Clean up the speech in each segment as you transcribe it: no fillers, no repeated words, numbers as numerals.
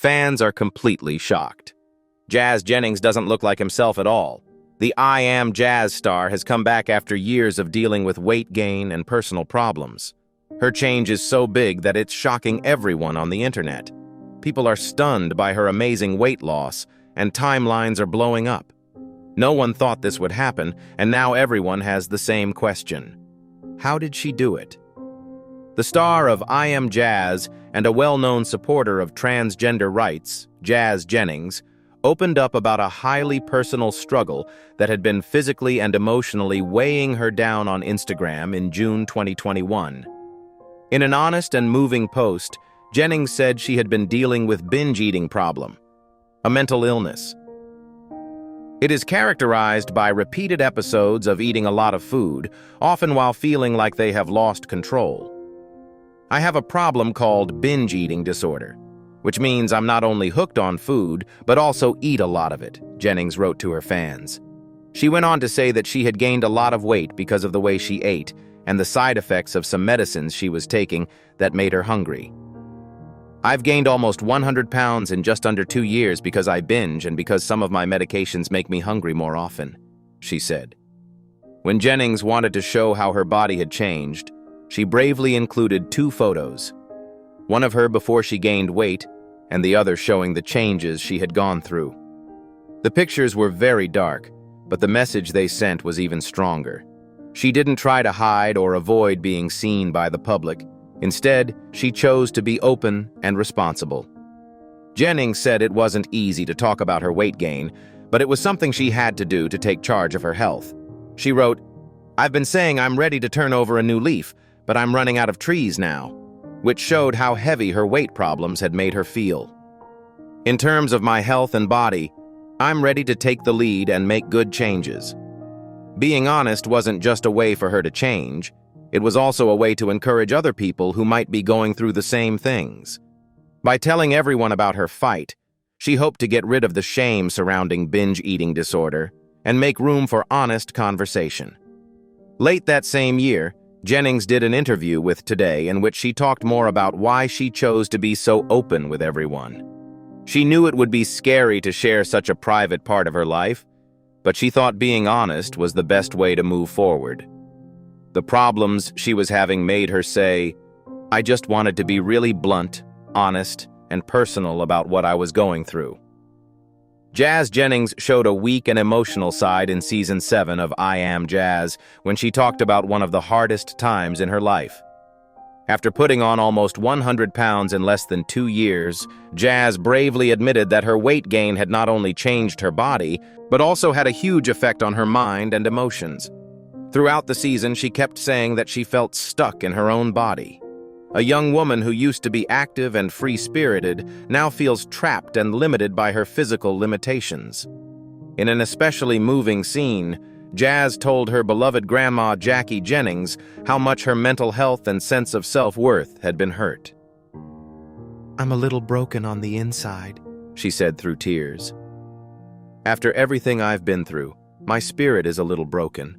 Fans are completely shocked. Jazz Jennings doesn't look like himself at all. The I Am Jazz star has come back after years of dealing with weight gain and personal problems. Her change is so big that it's shocking everyone on the internet. People are stunned by her amazing weight loss, and timelines are blowing up. No one thought this would happen, and now everyone has the same question. How did she do it? The star of I Am Jazz and a well-known supporter of transgender rights, Jazz Jennings, opened up about a highly personal struggle that had been physically and emotionally weighing her down on Instagram in June 2021. In an honest and moving post, Jennings said she had been dealing with binge eating problem, a mental illness. It is characterized by repeated episodes of eating a lot of food, often while feeling like they have lost control. I have a problem called binge eating disorder, which means I'm not only hooked on food, but also eat a lot of it, Jennings wrote to her fans. She went on to say that she had gained a lot of weight because of the way she ate and the side effects of some medicines she was taking that made her hungry. I've gained almost 100 pounds in just under 2 years because I binge and because some of my medications make me hungry more often, she said. When Jennings wanted to show how her body had changed, she bravely included 2 photos. One of her before she gained weight, and the other showing the changes she had gone through. The pictures were very dark, but the message they sent was even stronger. She didn't try to hide or avoid being seen by the public. Instead, she chose to be open and responsible. Jennings said it wasn't easy to talk about her weight gain, but it was something she had to do to take charge of her health. She wrote, "I've been saying I'm ready to turn over a new leaf, but I'm running out of trees now," which showed how heavy her weight problems had made her feel. In terms of my health and body, I'm ready to take the lead and make good changes. Being honest wasn't just a way for her to change, it was also a way to encourage other people who might be going through the same things. By telling everyone about her fight, she hoped to get rid of the shame surrounding binge eating disorder and make room for honest conversation. Late that same year, Jennings did an interview with Today in which she talked more about why she chose to be so open with everyone. She knew it would be scary to share such a private part of her life, but she thought being honest was the best way to move forward. The problems she was having made her say, "I just wanted to be really blunt, honest, and personal about what I was going through." Jazz Jennings showed a weak and emotional side in Season 7 of I Am Jazz when she talked about one of the hardest times in her life. After putting on almost 100 pounds in less than 2 years, Jazz bravely admitted that her weight gain had not only changed her body, but also had a huge effect on her mind and emotions. Throughout the season, she kept saying that she felt stuck in her own body. A young woman who used to be active and free-spirited now feels trapped and limited by her physical limitations. In an especially moving scene, Jazz told her beloved grandma Jackie Jennings how much her mental health and sense of self-worth had been hurt. "I'm a little broken on the inside," she said through tears. "After everything I've been through, my spirit is a little broken."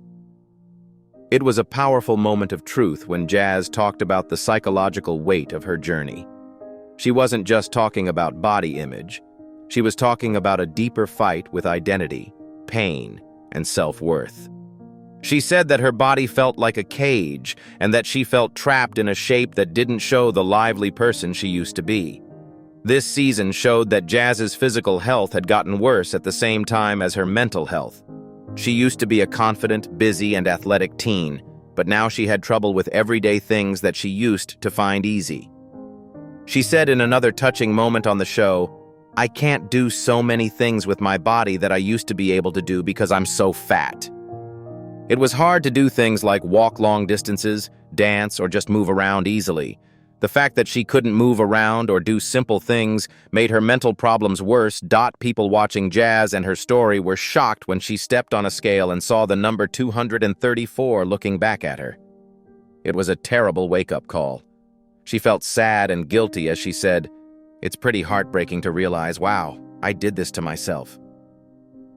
It was a powerful moment of truth when Jazz talked about the psychological weight of her journey. She wasn't just talking about body image. She was talking about a deeper fight with identity, pain, and self-worth. She said that her body felt like a cage and that she felt trapped in a shape that didn't show the lively person she used to be. This season showed that Jazz's physical health had gotten worse at the same time as her mental health. She used to be a confident, busy, and athletic teen, but now she had trouble with everyday things that she used to find easy. She said in another touching moment on the show, "I can't do so many things with my body that I used to be able to do because I'm so fat." It was hard to do things like walk long distances, dance, or just move around easily. The fact that she couldn't move around or do simple things made her mental problems worse. People watching Jazz and her story were shocked when she stepped on a scale and saw the number 234 looking back at her. It was a terrible wake-up call. She felt sad and guilty as she said, "It's pretty heartbreaking to realize, wow, I did this to myself."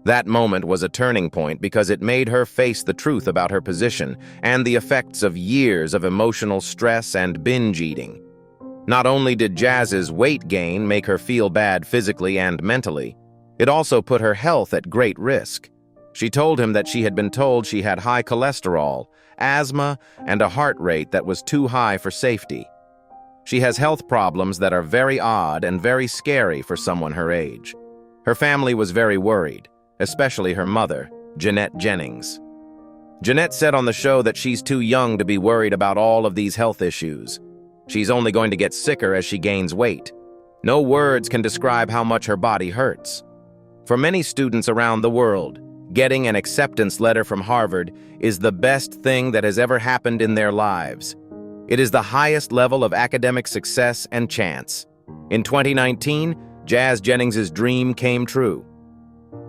That moment was a turning point because it made her face the truth about her position and the effects of years of emotional stress and binge eating. Not only did Jazz's weight gain make her feel bad physically and mentally, it also put her health at great risk. She told him that she had been told she had high cholesterol, asthma, and a heart rate that was too high for safety. She has health problems that are very odd and very scary for someone her age. Her family was very worried, especially her mother, Jennings. Jeanette said on the show that she's too young to be worried about all of these health issues. She's only going to get sicker as she gains weight. No words can describe how much her body hurts. For many students around the world, getting an acceptance letter from Harvard is the best thing that has ever happened in their lives. It is the highest level of academic success and chance. In 2019, Jazz Jennings' dream came true.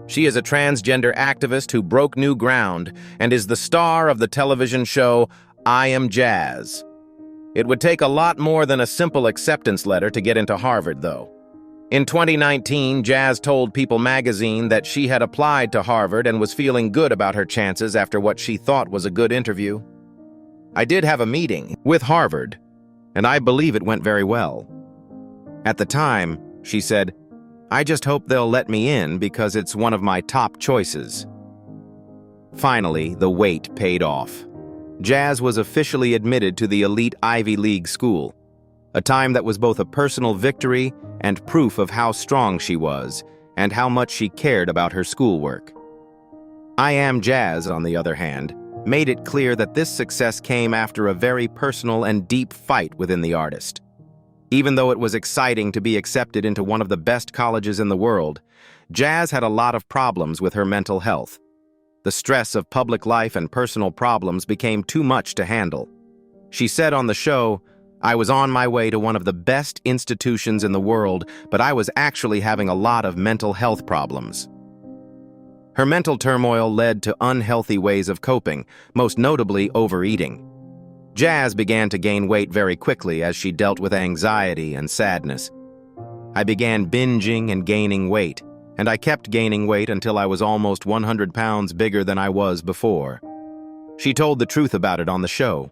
She is a transgender activist who broke new ground and is the star of the television show I Am Jazz. It would take a lot more than a simple acceptance letter to get into Harvard, though. In 2019, Jazz told People magazine that she had applied to Harvard and was feeling good about her chances after what she thought was a good interview. "I did have a meeting with Harvard, and I believe it went very well. At the time," she said, "I just hope they'll let me in because it's one of my top choices." Finally, the wait paid off. Jazz was officially admitted to the elite Ivy League school, a time that was both a personal victory and proof of how strong she was and how much she cared about her schoolwork. I Am Jazz, on the other hand, made it clear that this success came after a very personal and deep fight within the artist. Even though it was exciting to be accepted into one of the best colleges in the world, Jazz had a lot of problems with her mental health. The stress of public life and personal problems became too much to handle. She said on the show, "I was on my way to one of the best institutions in the world, but I was actually having a lot of mental health problems." Her mental turmoil led to unhealthy ways of coping, most notably overeating. Jazz began to gain weight very quickly as she dealt with anxiety and sadness. "I began binging and gaining weight, and I kept gaining weight until I was almost 100 pounds bigger than I was before." She told the truth about it on the show.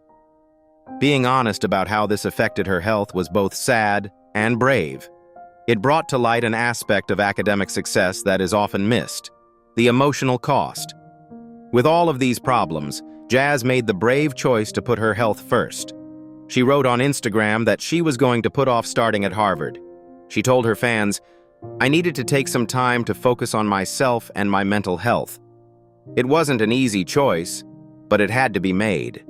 Being honest about how this affected her health was both sad and brave. It brought to light an aspect of academic success that is often missed: the emotional cost. With all of these problems, Jazz made the brave choice to put her health first. She wrote on Instagram that she was going to put off starting at Harvard. She told her fans, "I needed to take some time to focus on myself and my mental health. It wasn't an easy choice, but it had to be made."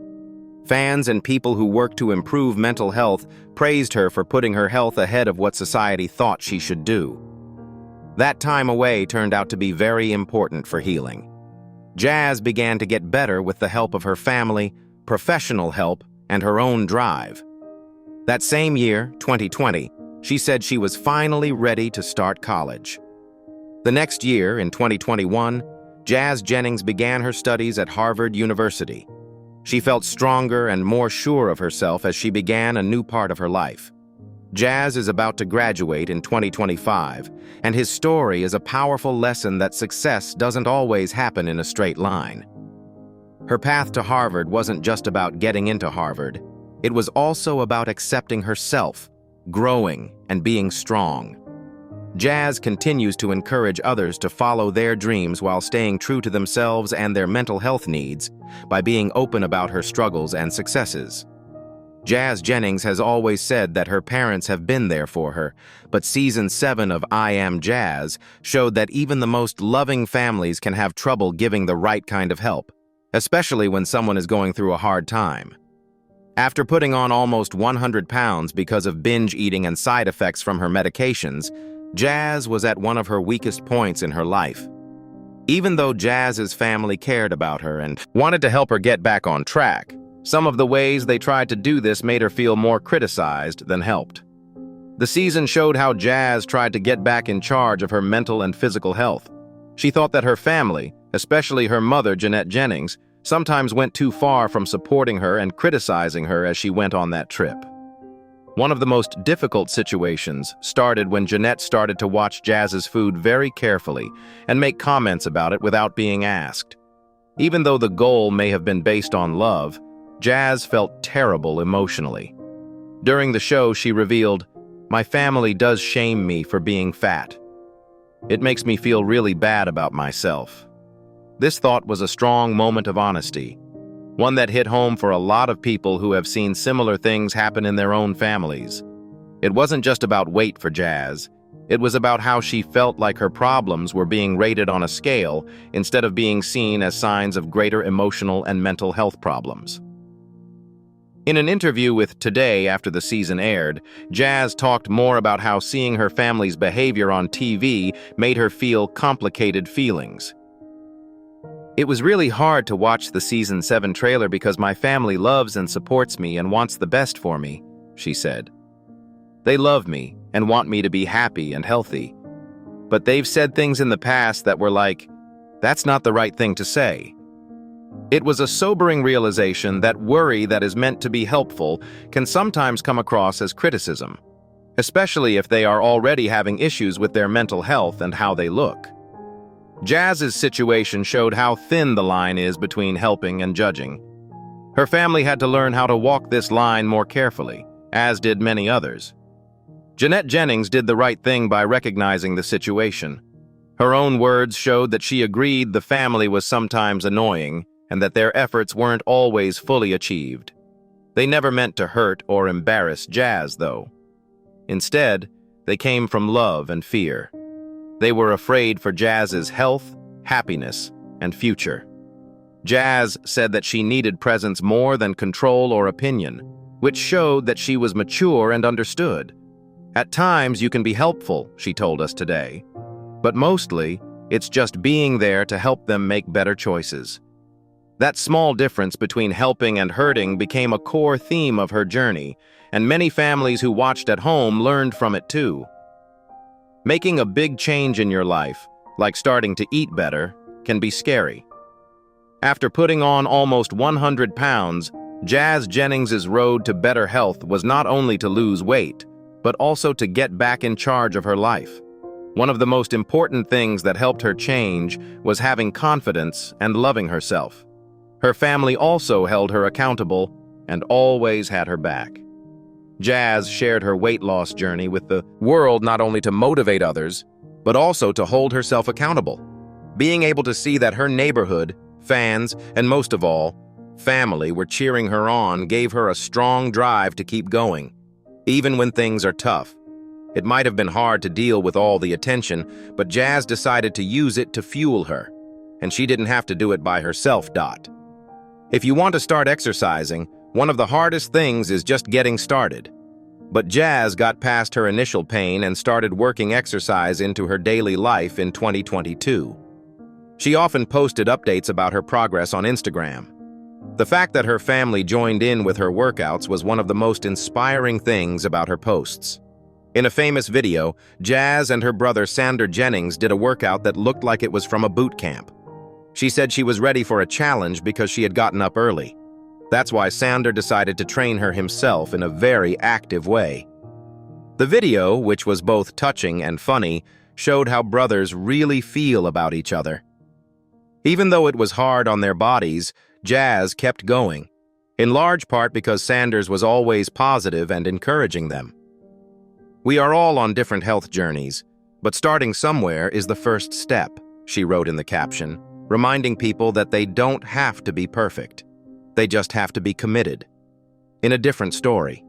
Fans and people who work to improve mental health praised her for putting her health ahead of what society thought she should do. That time away turned out to be very important for healing. Jazz began to get better with the help of her family, professional help, and her own drive. That same year, 2020, she said she was finally ready to start college. The next year, in 2021, Jazz Jennings began her studies at Harvard University. She felt stronger and more sure of herself as she began a new part of her life. Jazz is about to graduate in 2025, and his story is a powerful lesson that success doesn't always happen in a straight line. Her path to Harvard wasn't just about getting into Harvard. It was also about accepting herself, growing, and being strong. Jazz continues to encourage others to follow their dreams while staying true to themselves and their mental health needs by being open about her struggles and successes. Jazz Jennings has always said that her parents have been there for her, but Season 7 of I Am Jazz showed that even the most loving families can have trouble giving the right kind of help, especially when someone is going through a hard time. After putting on almost 100 pounds because of binge eating and side effects from her medications, Jazz was at one of her weakest points in her life. Even though Jazz's family cared about her and wanted to help her get back on track, some of the ways they tried to do this made her feel more criticized than helped. The season showed how Jazz tried to get back in charge of her mental and physical health. She thought that her family, especially her mother, Jennings, sometimes went too far from supporting her and criticizing her as she went on that trip. One of the most difficult situations started when Jeanette started to watch Jazz's food very carefully and make comments about it without being asked. Even though the goal may have been based on love, Jazz felt terrible emotionally. During the show, she revealed, "My family does shame me for being fat. It makes me feel really bad about myself." This thought was a strong moment of honesty, one that hit home for a lot of people who have seen similar things happen in their own families. It wasn't just about weight for Jazz. It was about how she felt like her problems were being rated on a scale instead of being seen as signs of greater emotional and mental health problems. In an interview with Today after the season aired, Jazz talked more about how seeing her family's behavior on TV made her feel complicated feelings. "It was really hard to watch the Season 7 trailer because my family loves and supports me and wants the best for me," she said. "They love me and want me to be happy and healthy. But they've said things in the past that were like, that's not the right thing to say." It was a sobering realization that worry that is meant to be helpful can sometimes come across as criticism, especially if they are already having issues with their mental health and how they look. Jazz's situation showed how thin the line is between helping and judging. Her family had to learn how to walk this line more carefully, as did many others. Jennings did the right thing by recognizing the situation. Her own words showed that she agreed the family was sometimes annoying and that their efforts weren't always fully achieved. They never meant to hurt or embarrass Jazz, though. Instead, they came from love and fear. They were afraid for Jazz's health, happiness, and future. Jazz said that she needed presence more than control or opinion, which showed that she was mature and understood. "At times you can be helpful," she told us today, "but mostly it's just being there to help them make better choices." That small difference between helping and hurting became a core theme of her journey, and many families who watched at home learned from it too. Making a big change in your life, like starting to eat better, can be scary. After putting on almost 100 pounds, Jazz Jennings's road to better health was not only to lose weight, but also to get back in charge of her life. One of the most important things that helped her change was having confidence and loving herself. Her family also held her accountable and always had her back. Jazz shared her weight loss journey with the world not only to motivate others, but also to hold herself accountable. Being able to see that her neighborhood, fans, and most of all, family were cheering her on gave her a strong drive to keep going, even when things are tough. It might have been hard to deal with all the attention, but Jazz decided to use it to fuel her, and she didn't have to do it by herself. If you want to start exercising, one of the hardest things is just getting started. But Jazz got past her initial pain and started working exercise into her daily life in 2022. She often posted updates about her progress on Instagram. The fact that her family joined in with her workouts was one of the most inspiring things about her posts. In a famous video, Jazz and her brother Sander Jennings did a workout that looked like it was from a boot camp. She said she was ready for a challenge because she had gotten up early. That's why Sander decided to train her himself in a very active way. The video, which was both touching and funny, showed how brothers really feel about each other. Even though it was hard on their bodies, Jazz kept going, in large part because Sanders was always positive and encouraging them. "We are all on different health journeys, but starting somewhere is the first step," she wrote in the caption, reminding people that they don't have to be perfect. They just have to be committed. In a different story.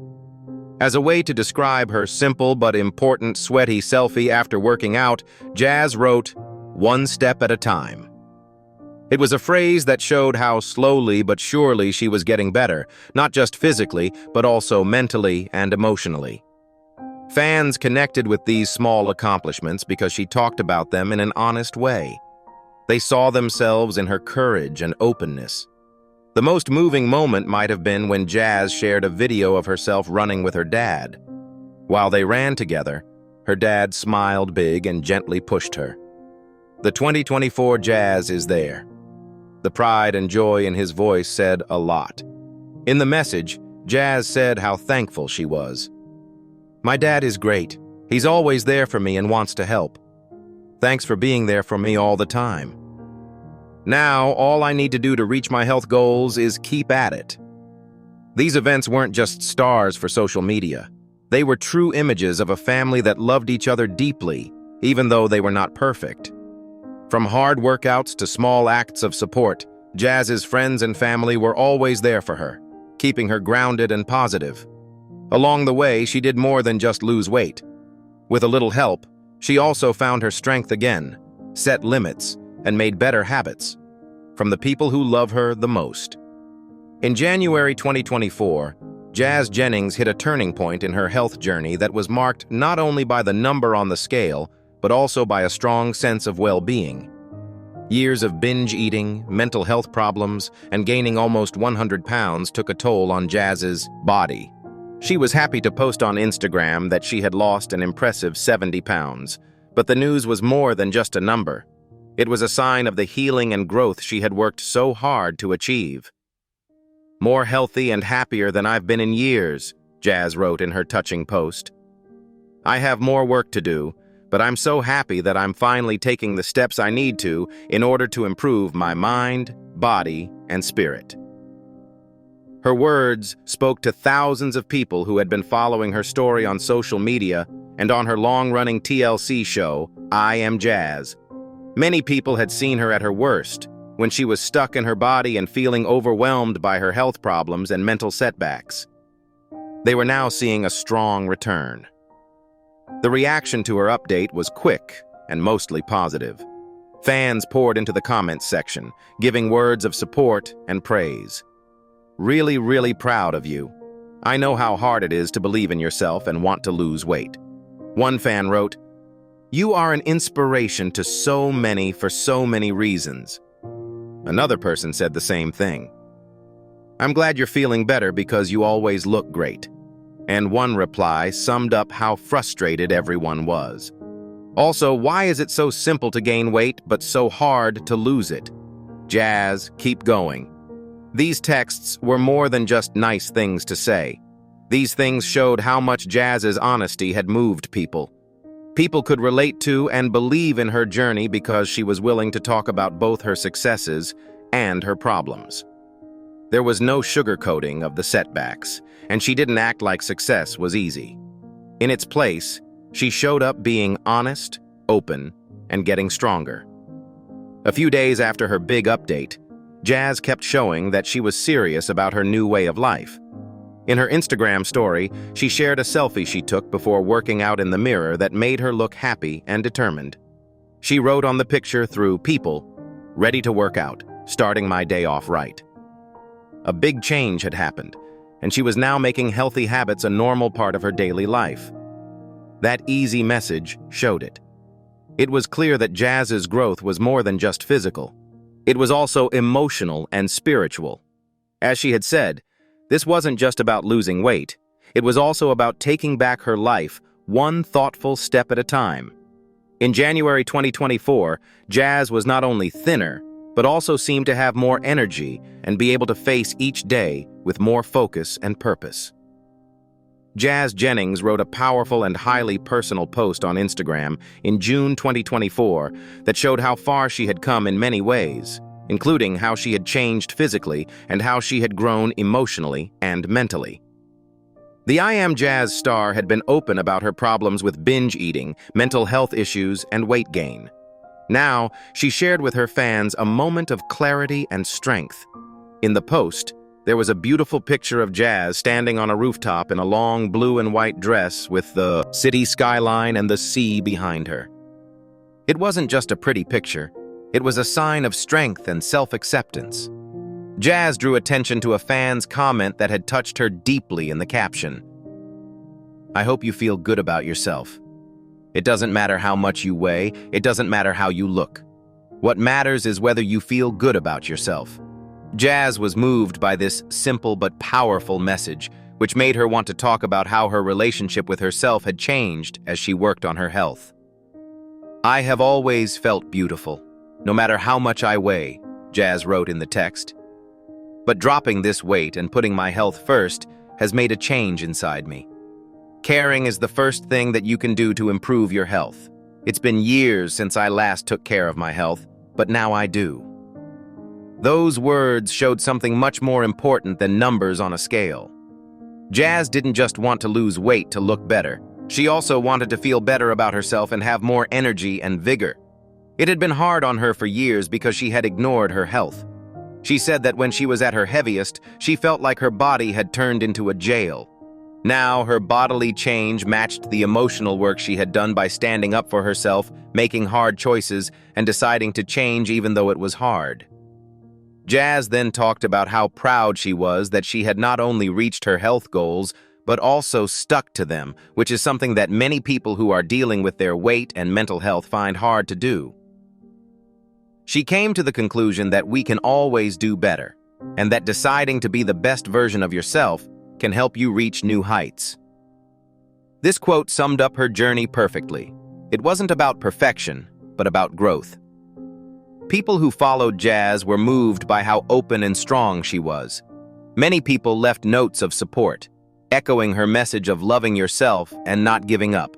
As a way to describe her simple but important sweaty selfie after working out, Jazz wrote, "One step at a time." It was a phrase that showed how slowly but surely she was getting better, not just physically, but also mentally and emotionally. Fans connected with these small accomplishments because she talked about them in an honest way. They saw themselves in her courage and openness. The most moving moment might have been when Jazz shared a video of herself running with her dad. While they ran together, her dad smiled big and gently pushed her. The 2024 Jazz is there. The pride and joy in his voice said a lot. In the message, Jazz said how thankful she was. "My dad is great. He's always there for me and wants to help. Thanks for being there for me all the time. Now, all I need to do to reach my health goals is keep at it." These events weren't just stars for social media. They were true images of a family that loved each other deeply, even though they were not perfect. From hard workouts to small acts of support, Jazz's friends and family were always there for her, keeping her grounded and positive. Along the way, she did more than just lose weight. With a little help, she also found her strength again, set limits, and made better habits from the people who love her the most. In January 2024, Jazz Jennings hit a turning point in her health journey that was marked not only by the number on the scale, but also by a strong sense of well-being. Years of binge eating, mental health problems, and gaining almost 100 pounds took a toll on Jazz's body. She was happy to post on Instagram that she had lost an impressive 70 pounds, but the news was more than just a number. It was a sign of the healing and growth she had worked so hard to achieve. "More healthy and happier than I've been in years," Jazz wrote in her touching post. "I have more work to do, but I'm so happy that I'm finally taking the steps I need to in order to improve my mind, body, and spirit." Her words spoke to thousands of people who had been following her story on social media and on her long-running TLC show, I Am Jazz. Many people had seen her at her worst, when she was stuck in her body and feeling overwhelmed by her health problems and mental setbacks. They were now seeing a strong return. The reaction to her update was quick and mostly positive. Fans poured into the comments section, giving words of support and praise. "Really, really proud of you. I know how hard it is to believe in yourself and want to lose weight." One fan wrote, "You are an inspiration to so many for so many reasons." Another person said the same thing. "I'm glad you're feeling better because you always look great." And one reply summed up how frustrated everyone was. Also, why is it so simple to gain weight but so hard to lose it? Jazz, keep going. These texts were more than just nice things to say. These things showed how much Jazz's honesty had moved people. People could relate to and believe in her journey because she was willing to talk about both her successes and her problems. There was no sugarcoating of the setbacks, and she didn't act like success was easy. In its place, she showed up being honest, open, and getting stronger. A few days after her big update, Jazz kept showing that she was serious about her new way of life. In her Instagram story, she shared a selfie she took before working out in the mirror that made her look happy and determined. She wrote on the picture through people, "Ready to work out, starting my day off right." A big change had happened, and she was now making healthy habits a normal part of her daily life. That easy message showed it. It was clear that Jazz's growth was more than just physical. It was also emotional and spiritual. As she had said, this wasn't just about losing weight. It was also about taking back her life one thoughtful step at a time. In January 2024, Jazz was not only thinner, but also seemed to have more energy and be able to face each day with more focus and purpose. Jazz Jennings wrote a powerful and highly personal post on Instagram in June 2024 that showed how far she had come in many ways, including how she had changed physically and how she had grown emotionally and mentally. The I Am Jazz star had been open about her problems with binge eating, mental health issues, and weight gain. Now, she shared with her fans a moment of clarity and strength. In the post, there was a beautiful picture of Jazz standing on a rooftop in a long blue and white dress with the city skyline and the sea behind her. It wasn't just a pretty picture. It was a sign of strength and self-acceptance. Jazz drew attention to a fan's comment that had touched her deeply in the caption. "I hope you feel good about yourself. It doesn't matter how much you weigh, it doesn't matter how you look. What matters is whether you feel good about yourself." Jazz was moved by this simple but powerful message, which made her want to talk about how her relationship with herself had changed as she worked on her health. "I have always felt beautiful, no matter how much I weigh," Jazz wrote in the text. "But dropping this weight and putting my health first has made a change inside me. Caring is the first thing that you can do to improve your health. It's been years since I last took care of my health, but now I do." Those words showed something much more important than numbers on a scale. Jazz didn't just want to lose weight to look better. She also wanted to feel better about herself and have more energy and vigor. It had been hard on her for years because she had ignored her health. She said that when she was at her heaviest, she felt like her body had turned into a jail. Now, her bodily change matched the emotional work she had done by standing up for herself, making hard choices, and deciding to change even though it was hard. Jazz then talked about how proud she was that she had not only reached her health goals, but also stuck to them, which is something that many people who are dealing with their weight and mental health find hard to do. She came to the conclusion that we can always do better, and that deciding to be the best version of yourself can help you reach new heights. This quote summed up her journey perfectly. It wasn't about perfection, but about growth. People who followed Jazz were moved by how open and strong she was. Many people left notes of support, echoing her message of loving yourself and not giving up.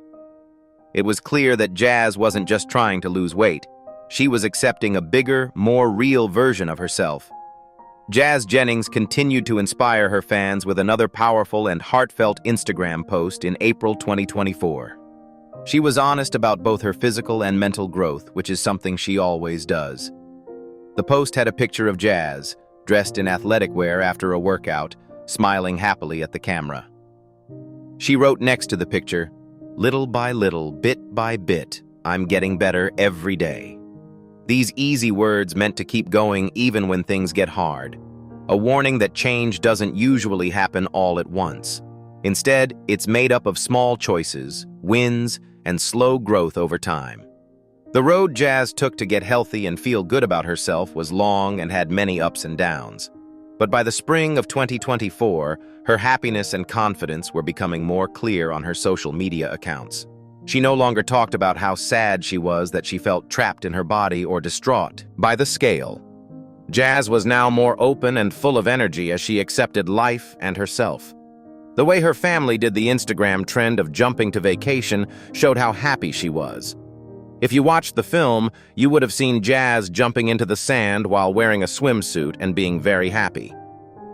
It was clear that Jazz wasn't just trying to lose weight. She was accepting a bigger, more real version of herself. Jazz Jennings continued to inspire her fans with another powerful and heartfelt Instagram post in April 2024. She was honest about both her physical and mental growth, which is something she always does. The post had a picture of Jazz, dressed in athletic wear after a workout, smiling happily at the camera. She wrote next to the picture, "Little by little, bit by bit, I'm getting better every day." These easy words meant to keep going even when things get hard. A warning that change doesn't usually happen all at once. Instead, it's made up of small choices, wins, and slow growth over time. The road Jazz took to get healthy and feel good about herself was long and had many ups and downs. But by the spring of 2024, her happiness and confidence were becoming more clear on her social media accounts. She no longer talked about how sad she was that she felt trapped in her body or distraught by the scale. Jazz was now more open and full of energy as she accepted life and herself. The way her family did the Instagram trend of jumping to vacation showed how happy she was. If you watched the film, you would have seen Jazz jumping into the sand while wearing a swimsuit and being very happy.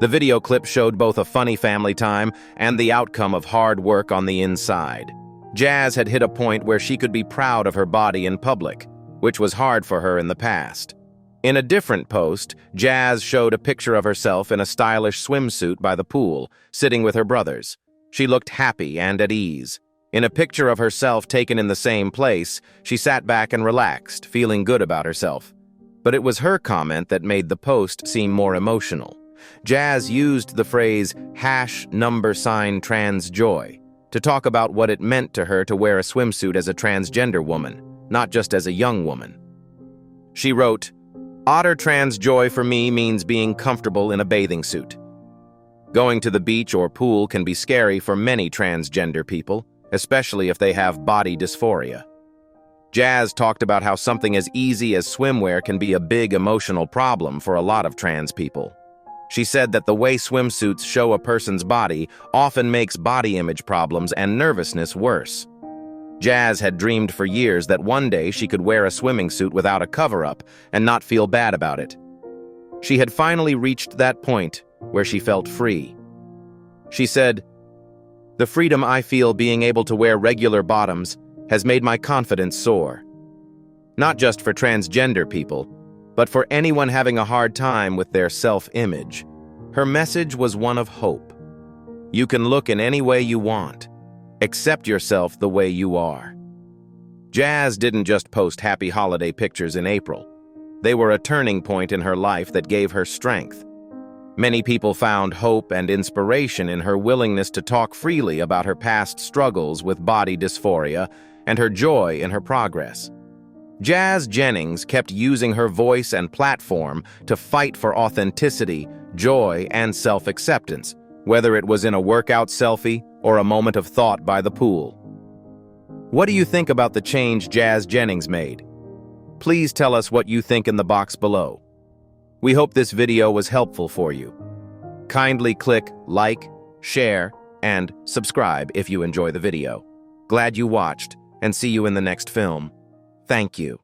The video clip showed both a funny family time and the outcome of hard work on the inside. Jazz had hit a point where she could be proud of her body in public, which was hard for her in the past. In a different post, Jazz showed a picture of herself in a stylish swimsuit by the pool, sitting with her brothers. She looked happy and at ease. In a picture of herself taken in the same place, she sat back and relaxed, feeling good about herself. But it was her comment that made the post seem more emotional. Jazz used the phrase #transjoy to talk about what it meant to her to wear a swimsuit as a transgender woman, not just as a young woman. She wrote, "Otter trans joy for me means being comfortable in a bathing suit. Going to the beach or pool can be scary for many transgender people, especially if they have body dysphoria." Jazz talked about how something as easy as swimwear can be a big emotional problem for a lot of trans people. She said that the way swimsuits show a person's body often makes body image problems and nervousness worse. Jazz had dreamed for years that one day she could wear a swimming suit without a cover-up and not feel bad about it. She had finally reached that point where she felt free. She said, "The freedom I feel being able to wear regular bottoms has made my confidence soar. Not just for transgender people, but for anyone having a hard time with their self-image." Her message was one of hope. You can look in any way you want. Accept yourself the way you are. Jazz didn't just post happy holiday pictures in April. They were a turning point in her life that gave her strength. Many people found hope and inspiration in her willingness to talk freely about her past struggles with body dysphoria and her joy in her progress. Jazz Jennings kept using her voice and platform to fight for authenticity, joy, and self-acceptance, whether it was in a workout selfie or a moment of thought by the pool. What do you think about the change Jazz Jennings made? Please tell us what you think in the box below. We hope this video was helpful for you. Kindly click like, share, and subscribe if you enjoy the video. Glad you watched, and see you in the next film. Thank you.